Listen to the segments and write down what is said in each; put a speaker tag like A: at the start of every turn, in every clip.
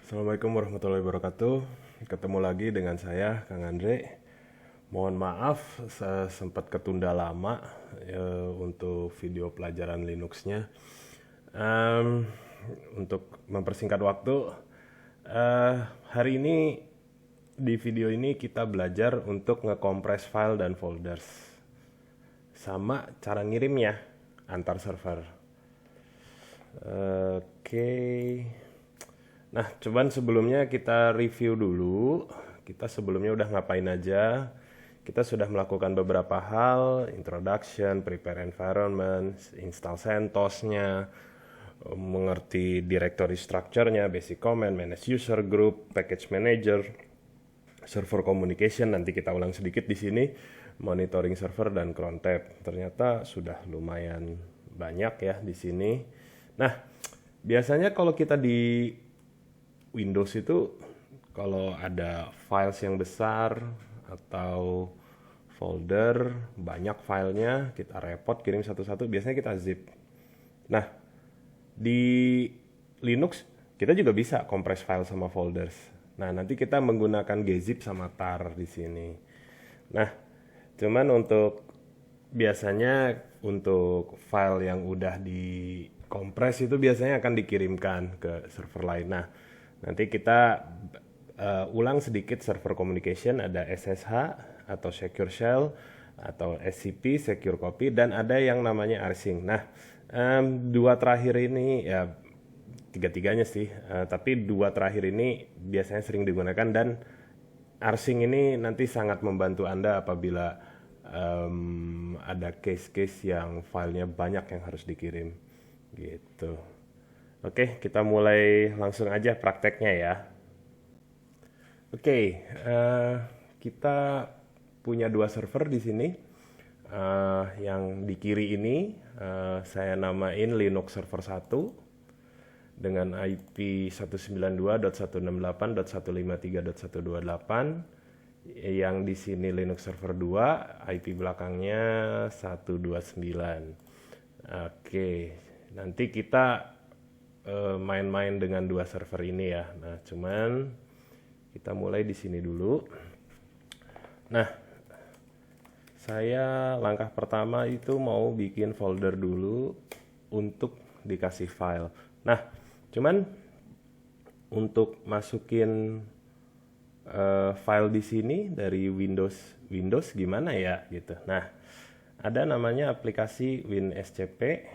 A: Assalamualaikum warahmatullahi wabarakatuh. Ketemu lagi dengan saya, Kang Andre. Mohon maaf, saya sempat ketunda lama untuk video pelajaran Linux-nya. Em, untuk mempersingkat waktu, eh, hari ini di video ini kita belajar untuk ngekompres file dan folders, sama cara ngirimnya antar server. Oke. Nah, cuman sebelumnya kita review dulu. Kita sebelumnya udah ngapain aja. Kita sudah melakukan beberapa hal, introduction, prepare environment, install CentOS-nya, mengerti directory structure-nya, basic command, manage user group, package manager, server communication. Nanti kita ulang sedikit di sini, monitoring server dan cron tab. Ternyata sudah lumayan banyak ya di sini. Nah, biasanya kalau kita di Windows itu kalau ada files yang besar atau folder banyak filenya, kita repot kirim satu-satu, biasanya kita zip. Nah, di Linux kita juga bisa kompres file sama folders. Nah, nanti kita menggunakan gzip sama tar di sini. Nah, cuman biasanya untuk file yang udah dikompres itu biasanya akan dikirimkan ke server lain. Nah, nanti kita ulang sedikit server communication, ada SSH atau secure shell atau SCP secure copy, dan ada yang namanya rsync. Nah, dua terakhir ini ya tiga-tiganya sih, tapi dua terakhir ini biasanya sering digunakan, dan rsync ini nanti sangat membantu Anda apabila ada case-case yang filenya banyak yang harus dikirim gitu. Oke, kita mulai langsung aja prakteknya ya. Oke, kita punya dua server di sini. Yang di kiri ini saya namain Linux server 1 dengan IP 192.168.153.128. Yang di sini Linux server 2, IP belakangnya 129. Oke, nanti kita main-main dengan dua server ini ya. Nah, cuman kita mulai di sini dulu. Nah, saya langkah pertama itu mau bikin folder dulu untuk dikasih file. Nah, cuman untuk masukin file di sini dari Windows gimana ya gitu. Nah, ada namanya aplikasi WinSCP.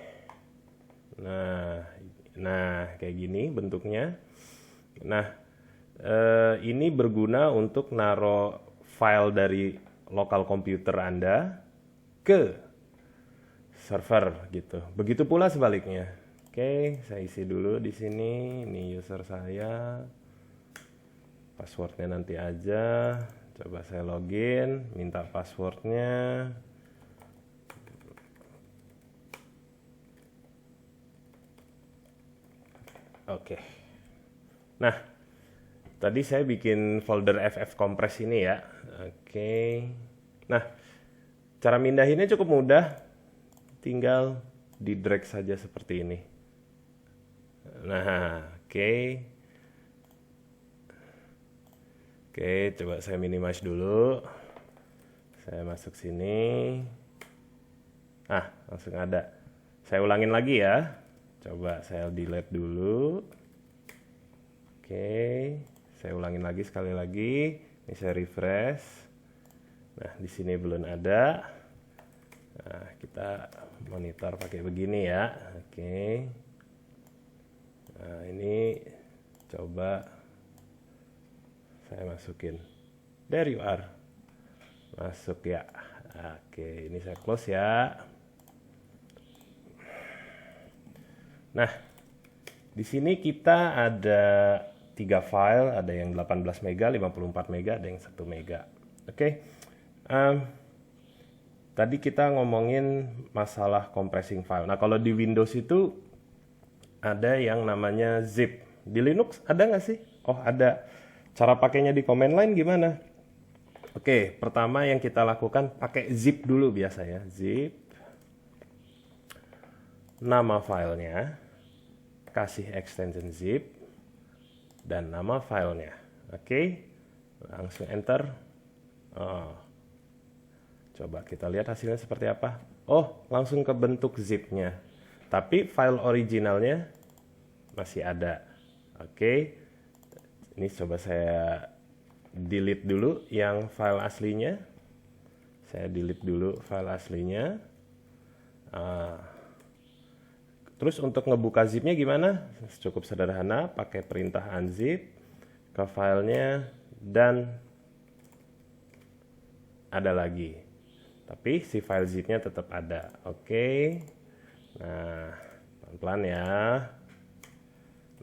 A: Nah, kayak gini bentuknya. Nah, ini berguna untuk naro file dari lokal komputer Anda ke server gitu. Begitu pula sebaliknya. Oke, saya isi dulu di sini. Ini user saya. Passwordnya nanti aja. Coba saya login, minta passwordnya. Oke. Nah, tadi saya bikin folder FF Compress ini ya. Oke. Nah, cara mindahinnya cukup mudah. Tinggal di drag saja seperti ini. Nah, oke. Oke, coba saya minimize dulu. Saya masuk sini. Ah, langsung ada. Saya ulangin lagi ya. Coba saya delete dulu. Oke, saya ulangin lagi sekali lagi. Ini saya refresh. Nah, di sini belum ada. Nah, kita monitor pakai begini ya. Oke. Nah, ini coba saya masukin. There you are. Masuk ya. Oke, ini saya close ya. Nah, di sini kita ada 3 file, ada yang 18 mega, 54 mega, ada yang 1 mega. Oke. Tadi kita ngomongin masalah compressing file. Nah, kalau di Windows itu ada yang namanya zip. Di Linux ada nggak sih? Oh, ada. Cara pakainya di command line gimana? Oke, pertama yang kita lakukan pakai zip dulu biasa ya. Zip. Nama filenya. Kasih extension zip, dan nama filenya. Oke, langsung enter. Oh, coba kita lihat hasilnya seperti apa. Oh, langsung ke bentuk zip-nya. Tapi file originalnya masih ada. Oke, ini coba saya delete dulu yang file aslinya. Saya delete dulu file aslinya. Terus untuk ngebuka zipnya gimana? Cukup sederhana, pakai perintah unzip ke filenya dan ada lagi. Tapi si file zipnya tetap ada. Oke. Nah, pelan-pelan ya.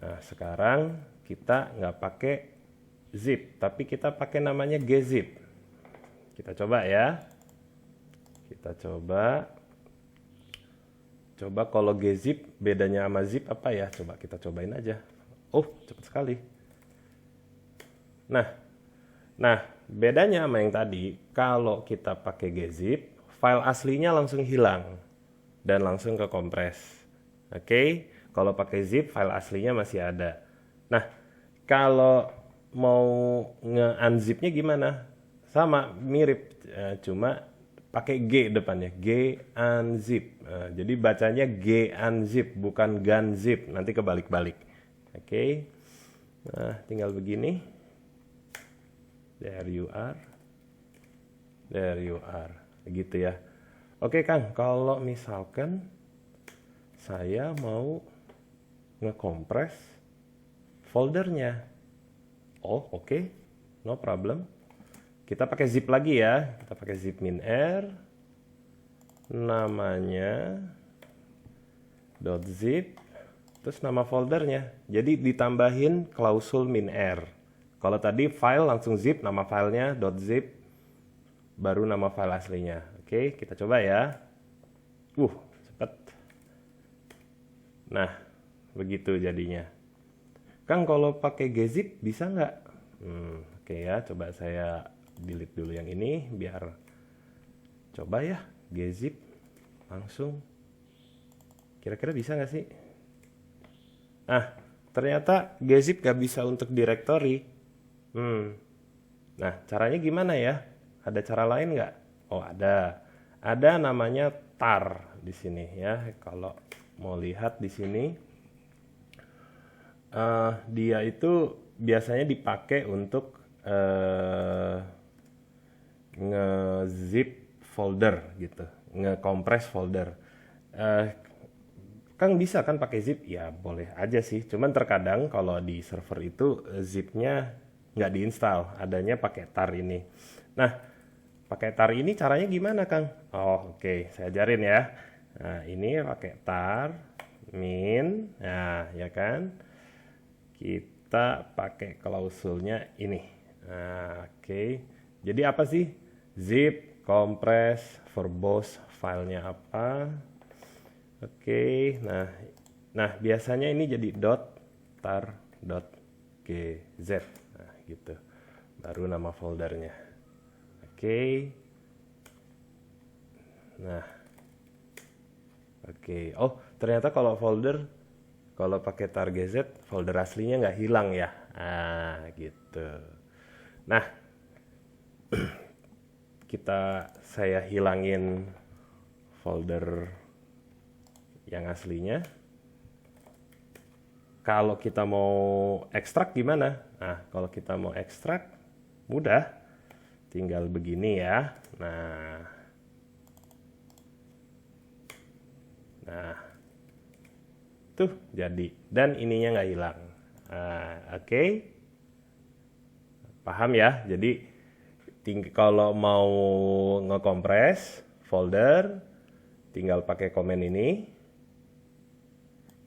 A: Nah, sekarang kita nggak pakai zip, tapi kita pakai namanya gzip. Kita coba ya. Kita coba kalau gzip bedanya sama zip apa ya? Coba kita cobain aja. Oh, cepat sekali. Nah, bedanya sama yang tadi, kalau kita pakai gzip, file aslinya langsung hilang dan langsung ke kompres. Oke, kalau pakai zip, file aslinya masih ada. Nah, kalau mau nge-unzipnya gimana? Sama, mirip, cuma pakai G depannya, G unzip. Jadi bacanya G unzip, bukan gunzip, nanti kebalik-balik. Oke, nah tinggal begini. There you are, gitu ya. Oke Kang, kalau misalkan saya mau ngekompres foldernya, oh oke, no problem. Kita pakai zip lagi ya, kita pakai zip min r, namanya .zip, terus nama foldernya. Jadi ditambahin klausul min r. Kalau tadi file langsung zip, nama filenya .zip, baru nama file aslinya. Oke, kita coba ya. Cepet. Nah, begitu jadinya. Kang, kalau pakai gzip bisa nggak? Oke ya, coba saya delete dulu yang ini biar coba ya gzip langsung. Kira-kira bisa nggak sih? Ternyata gzip nggak bisa untuk directory. Nah, caranya gimana ya? Ada cara lain nggak? Oh, ada. Ada namanya tar di sini ya. Kalau mau lihat di sini, dia itu biasanya dipakai untuk nge-zip folder gitu, nge-compress folder. Kang bisa kan pakai zip? Ya boleh aja sih. Cuman terkadang kalau di server itu zipnya nggak diinstal, adanya pakai tar ini. Nah, pakai tar ini caranya gimana Kang? Oh oke, saya ajarin ya. Nah ini pakai tar min, nah ya kan. Kita pakai klausulnya ini. Nah, oke. Jadi apa sih? Zip, compress, verbose, filenya apa? Oke. Nah biasanya ini jadi .tar.gz. Nah, gitu. Baru nama foldernya. Oke. Nah. Oke. Oh, ternyata kalau pakai tar.gz, folder aslinya nggak hilang ya. Gitu. Nah, saya hilangin folder yang aslinya. Kalau kita mau ekstrak gimana? Nah, kalau kita mau ekstrak mudah, tinggal begini ya. Nah, tuh jadi, dan ininya nggak hilang. Oke. Paham ya? Jadi kalau mau ngekompres folder, tinggal pakai komen ini.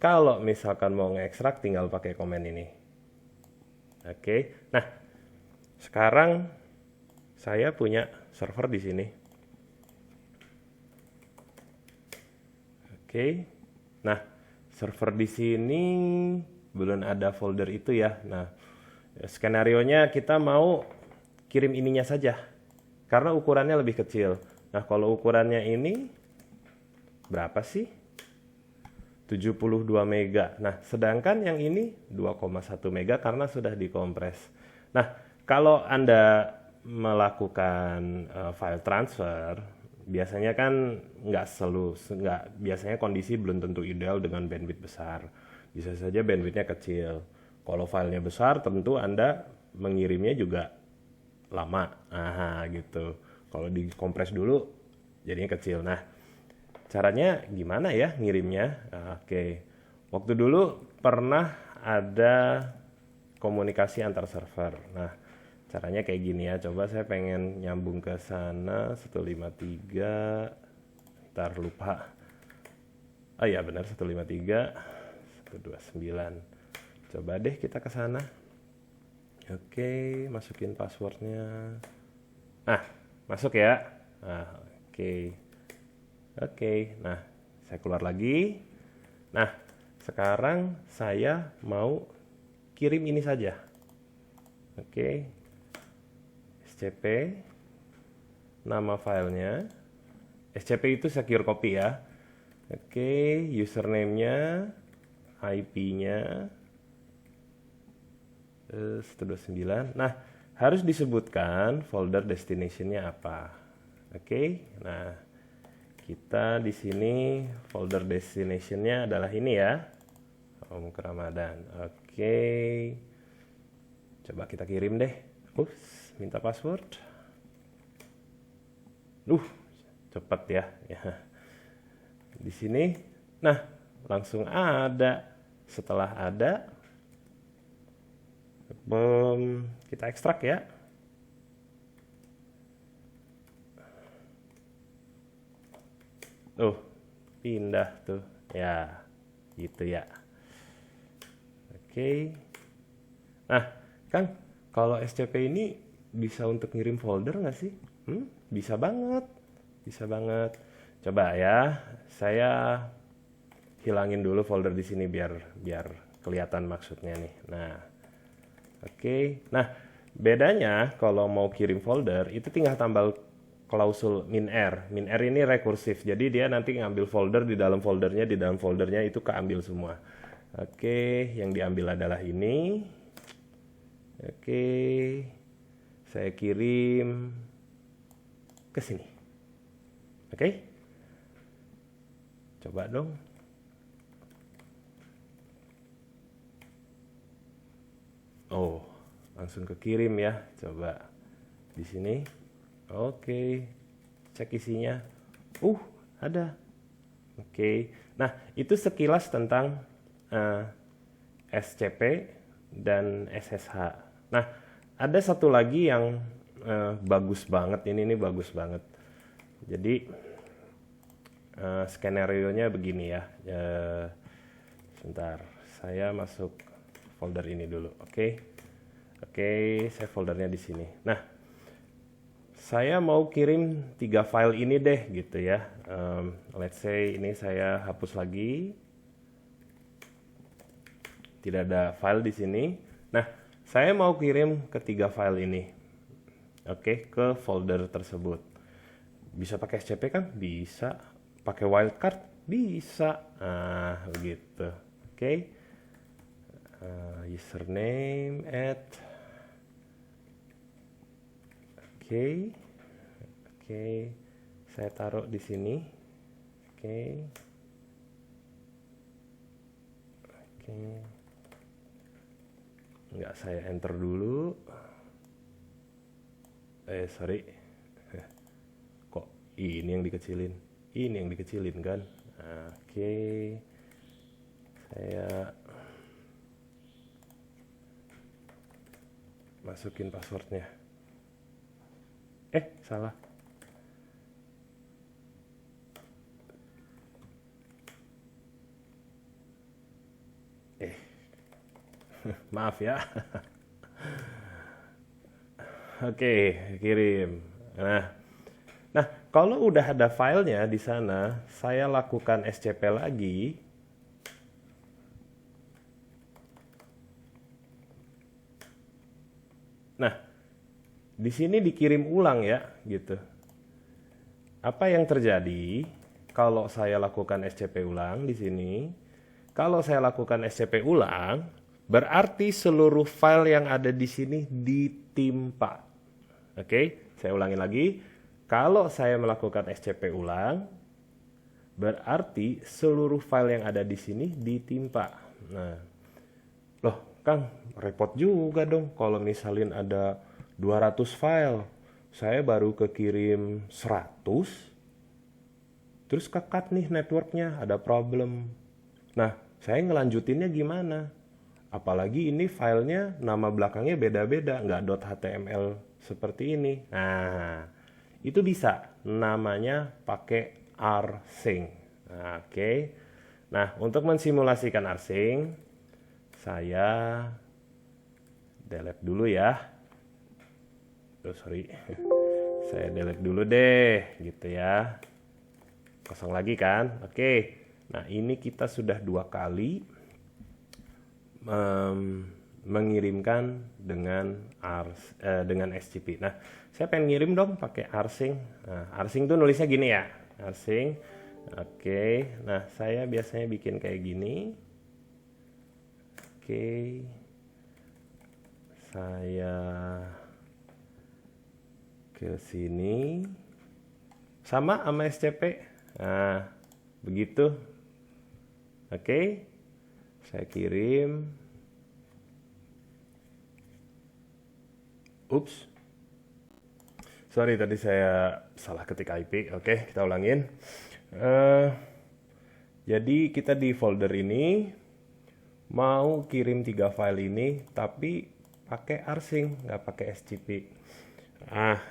A: Kalau misalkan mau ngeekstrak, tinggal pakai komen ini. Oke. Nah, sekarang saya punya server di sini. Oke. Nah, server di sini belum ada folder itu ya. Nah, skenarionya kita mau kirim ininya saja, karena ukurannya lebih kecil. Nah, kalau ukurannya ini berapa sih? 72 mega. Nah, sedangkan yang ini 2,1 mega karena sudah dikompres. Nah, kalau Anda melakukan file transfer, biasanya kan nggak biasanya kondisi belum tentu ideal dengan bandwidth besar. Bisa saja bandwidthnya kecil. Kalau filenya besar, tentu Anda mengirimnya juga lama. Nah, gitu. Kalau dikompres dulu, jadinya kecil. Nah, caranya gimana ya ngirimnya? Oke. Waktu dulu pernah ada komunikasi antar server. Nah, caranya kayak gini ya. Coba saya pengen nyambung ke sana 153. Ntar lupa. Oh iya benar 153 129. Coba deh kita ke sana. Oke, masukin passwordnya. Masuk ya. Oke. Oke, nah saya keluar lagi. Nah, sekarang saya mau kirim ini saja. Oke, SCP, nama filenya. SCP itu secure copy ya. Oke, username-nya, IP-nya, 129. Nah, harus disebutkan folder destination-nya apa. Oke, nah kita di sini folder destination-nya adalah ini ya, Om Ramadan. Oke, coba kita kirim deh. Minta password. Cepat ya. Di sini, nah langsung ada. Setelah ada, kita ekstrak ya. Pindah tuh ya, gitu ya. Oke. Nah, Kang, kalau SCP ini bisa untuk ngirim folder nggak sih? Bisa banget, bisa banget. Coba ya, saya hilangin dulu folder di sini biar kelihatan maksudnya nih. Nah, oke. Nah, bedanya kalau mau kirim folder itu tinggal tambah klausul min_r. Min_r ini rekursif. Jadi dia nanti ngambil folder di dalam foldernya itu keambil semua. Oke, yang diambil adalah ini. Oke. Saya kirim ke sini. Oke. Coba dong. Langsung kekirim ya. Coba di sini. Oke, cek isinya. Ada. Oke. Nah, itu sekilas tentang SCP dan SSH. Nah, ada satu lagi yang bagus banget. Ini bagus banget. Jadi skenario-nya begini ya. Sebentar, saya masuk folder ini dulu. Oke, saya foldernya di sini. Nah, saya mau kirim 3 file ini deh gitu ya. Let's say ini saya hapus lagi. Tidak ada file di sini. Nah, saya mau kirim ke 3 file ini. Oke, ke folder tersebut. Bisa pakai SCP kan? Bisa. Pakai wildcard? Bisa. Begitu. Oke. Username Oke, saya taruh di sini. Oke. Enggak, saya enter dulu. Sorry. Kok ini yang dikecilin? Ini yang dikecilin kan? Oke. Saya masukin passwordnya. Salah. Maaf ya. Oke, kirim. Nah, kalau udah ada filenya di sana, saya lakukan SCP lagi. Nah, di sini dikirim ulang ya, gitu. Apa yang terjadi kalau saya lakukan SCP ulang di sini? kalau saya lakukan SCP ulang, berarti seluruh file yang ada di sini ditimpa. Oke, saya ulangi lagi. Kalau saya melakukan SCP ulang, berarti seluruh file yang ada di sini ditimpa. Nah, loh, Kang, repot juga dong kalau misalnya ada 200 file. Saya baru kekirim 100, terus kekat nih networknya, ada problem. Nah, saya ngelanjutinnya gimana? Apalagi ini filenya nama belakangnya beda-beda, nggak .html seperti ini. Nah, itu bisa namanya pakai rsync. Nah, oke. Nah, untuk mensimulasikan rsync, saya delete dulu ya. Oh, sorry. Saya delete dulu deh, gitu ya. Kosong lagi kan? Oke. Nah, ini kita sudah 2 kali mengirimkan dengan SCP. Nah, saya pengen ngirim dong pakai rsync. Nah, rsync tuh nulisnya gini ya, rsync. Oke, nah saya biasanya bikin kayak gini. Oke, saya ke sini sama SCP. Nah, begitu. Oke, saya kirim. Ups, sorry tadi saya salah ketik IP. Oke, kita ulangin. Jadi kita di folder ini mau kirim 3 file ini, tapi pakai rsync, nggak pakai SCP.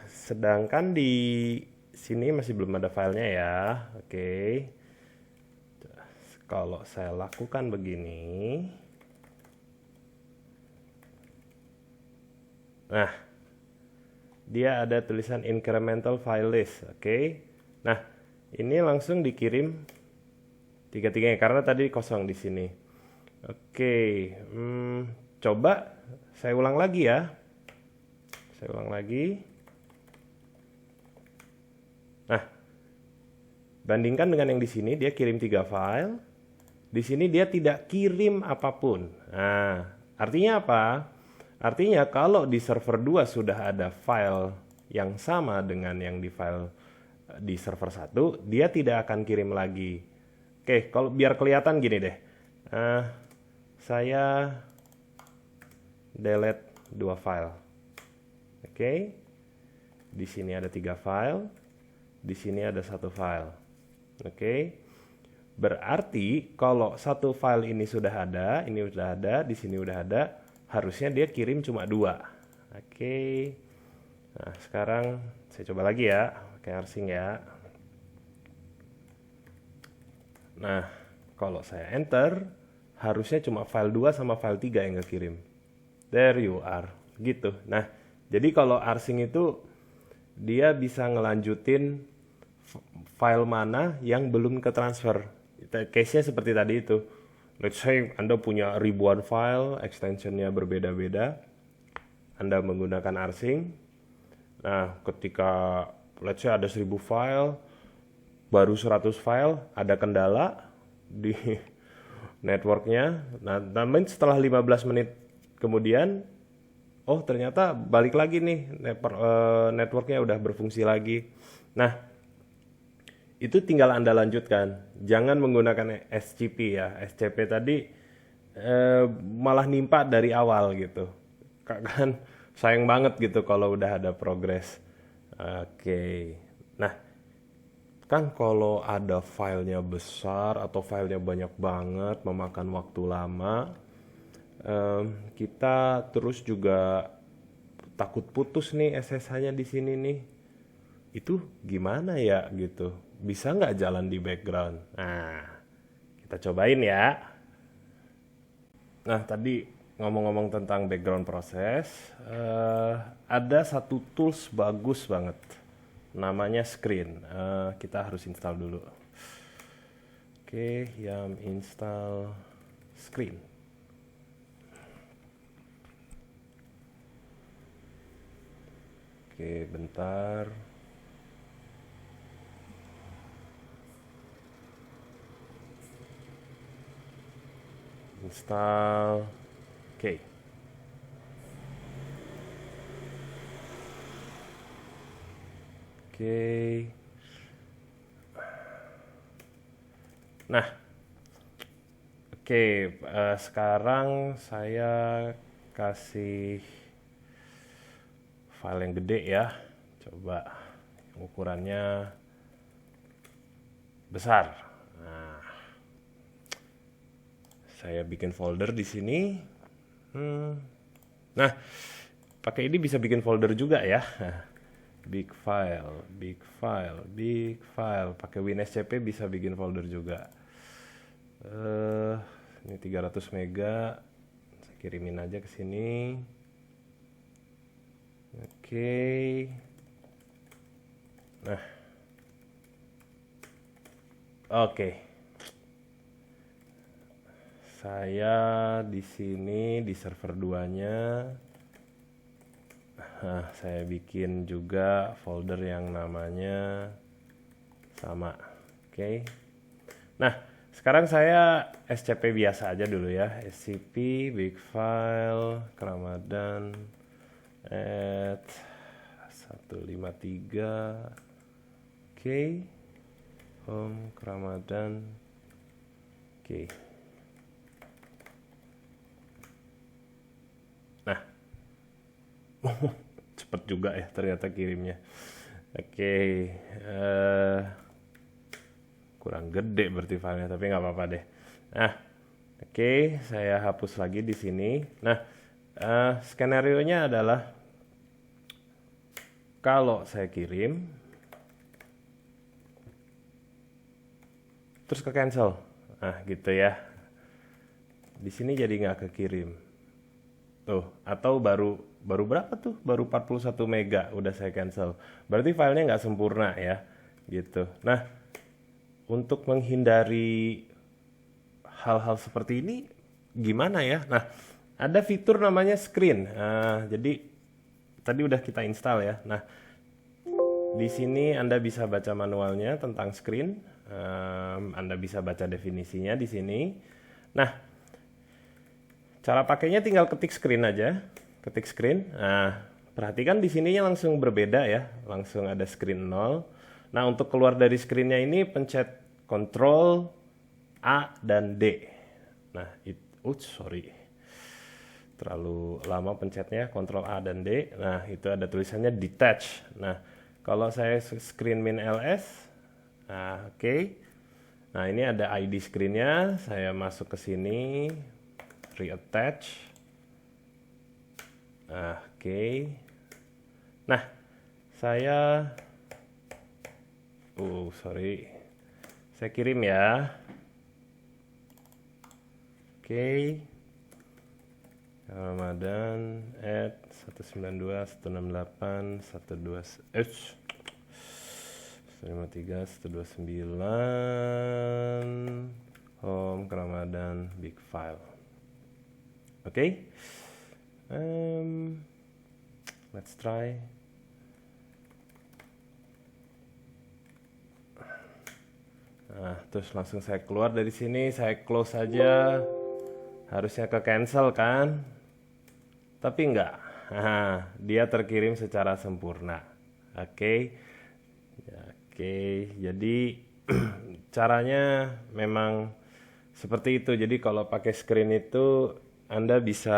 A: Sedangkan di sini masih belum ada filenya ya. Oke. Kalau saya lakukan begini, nah, dia ada tulisan incremental file list. Oke. Nah, ini langsung dikirim tiga-tiganya karena tadi kosong di sini. Oke, coba saya ulang lagi ya. Saya ulang lagi. Nah, bandingkan dengan yang di sini, dia kirim 3 file. Di sini dia tidak kirim apapun. Nah, artinya apa? Artinya kalau di server 2 sudah ada file yang sama dengan yang di file di server 1, dia tidak akan kirim lagi. Oke, kalau biar kelihatan gini deh. Saya delete 2 file. Oke. Di sini ada 3 file. Di sini ada 1 file. Oke. Berarti kalau 1 file ini sudah ada, ini sudah ada, di sini udah ada, harusnya dia kirim cuma 2. Oke. Nah, sekarang saya coba lagi ya, pakai rsync ya. Nah, kalau saya enter, harusnya cuma file 2 sama file 3 yang ngekirim. There you are, gitu. Nah, jadi kalau rsync itu dia bisa ngelanjutin file mana yang belum ke transfer. Case-nya seperti tadi itu. Let's say Anda punya ribuan file, extension-nya berbeda-beda. Anda menggunakan rsync. Nah, ketika let's say ada 1000 file, baru 100 file, ada kendala di networknya. Nah, namun setelah 15 menit kemudian, oh ternyata balik lagi nih, networknya udah berfungsi lagi. Nah, itu tinggal Anda lanjutkan. Jangan menggunakan SCP ya. SCP tadi malah nimpa dari awal gitu. Kan sayang banget gitu kalau udah ada progres. Oke. Nah, kan kalau ada filenya besar atau filenya banyak banget, memakan waktu lama, kita terus juga takut putus nih SSH-nya di sini nih. Itu gimana ya gitu? Bisa nggak jalan di background? Nah, kita cobain ya. Nah, tadi ngomong-ngomong tentang background proses, ada satu tools bagus banget, namanya Screen. Kita harus install dulu. Oke, yum install Screen. Oke, bentar. install. Oke. Oke. Nah, oke, sekarang saya kasih file yang gede ya. Coba ukurannya besar. Nah, saya bikin folder di sini. Nah, pakai ini bisa bikin folder juga ya. Big file, big file, big file. Pakai WinSCP bisa bikin folder juga. Ini 300 mega. Saya kirimin aja ke sini. Oke. Nah. Oke. Saya di sini di server 2-nya. Nah, saya bikin juga folder yang namanya sama. Oke. Nah, sekarang saya SCP biasa aja dulu ya. SCP big file Ramadan at 153. Oke. Home Ramadan. Oke. Nah. Cepet juga ya ternyata kirimnya. Oke. Kurang gede berarti filenya, tapi nggak apa-apa deh. Nah, oke, saya hapus lagi di sini. Nah, skenario-nya adalah kalau saya kirim, terus ke cancel. Nah, gitu ya. Di sini jadi nggak kekirim. Tuh, atau baru berapa tuh? Baru 41 mega udah saya cancel. Berarti filenya nggak sempurna ya. Gitu. Nah, untuk menghindari hal-hal seperti ini gimana ya? Nah, ada fitur namanya screen. Jadi tadi udah kita install ya. Nah, di sini Anda bisa baca manualnya tentang screen. Anda bisa baca definisinya di sini. Nah, cara pakainya tinggal ketik screen aja. Ketik screen. Nah, perhatikan di sininya langsung berbeda ya. Langsung ada screen 0. Nah, untuk keluar dari screen-nya ini pencet Ctrl A dan D. Nah, sorry. Terlalu lama pencetnya, Ctrl A dan D. Nah, itu ada tulisannya detach. Nah, kalau saya screen min ls, nah, oke. Nah, ini ada ID screen-nya. Saya masuk ke sini, reattach. Nah, oke. Nah, saya sorry. Saya kirim ya. Oke. Ramadan at 192.168.123.129 home Ramadan big file. Oke. Let's try. Nah, terus langsung saya keluar dari sini, saya close aja. Harusnya ke cancel kan? Tapi enggak. Nah, dia terkirim secara sempurna. Oke. Oke, jadi caranya memang seperti itu. Jadi kalau pakai screen itu Anda bisa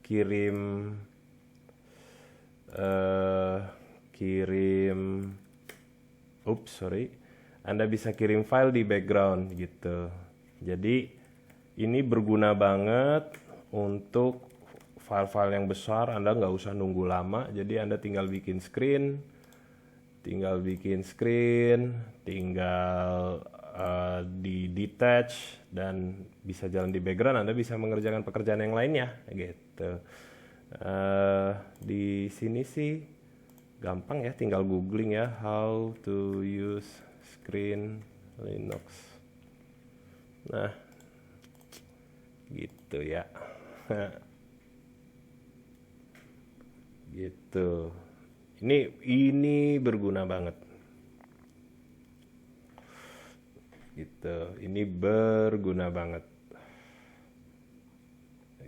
A: kirim Anda bisa kirim file di background gitu. Jadi ini berguna banget untuk file-file yang besar. Anda nggak usah nunggu lama. Jadi Anda tinggal bikin screen, tinggal di detach dan bisa jalan di background. Anda bisa mengerjakan pekerjaan yang lainnya gitu. Di sini sih gampang ya, tinggal googling ya, how to use screen Linux. Nah, gitu ya. Gitu. Ini berguna banget. Gitu. Ini berguna banget.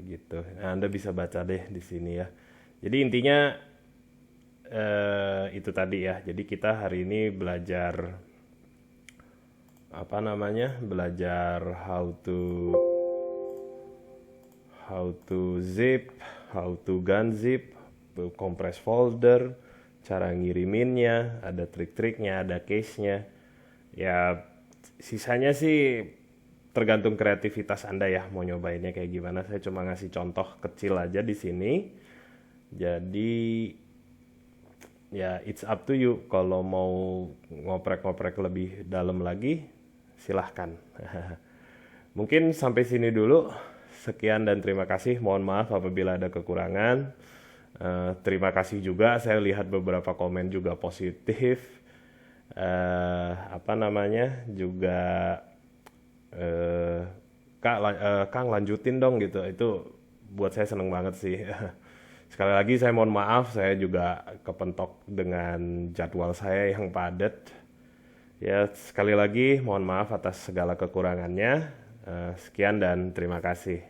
A: gitu. Nah, Anda bisa baca deh di sini ya. Jadi intinya itu tadi ya. Jadi kita hari ini belajar apa namanya? Belajar how to zip, how to gun zip, compress folder, cara ngiriminnya, ada trik-triknya, ada case-nya. Ya sisanya sih tergantung kreativitas Anda ya mau nyobainnya kayak gimana. Saya cuma ngasih contoh kecil aja di sini. Jadi ya it's up to you. Kalau mau ngoprek-ngoprek lebih dalam lagi, silahkan. Mungkin sampai sini dulu. Sekian dan terima kasih. Mohon maaf apabila ada kekurangan. Terima kasih juga. Saya lihat beberapa komen juga positif. Apa namanya? Juga Kang lanjutin dong gitu. Itu buat saya seneng banget sih. Sekali lagi saya mohon maaf, saya juga kepentok dengan jadwal saya yang padat. Ya, sekali lagi mohon maaf atas segala kekurangannya. Sekian dan terima kasih.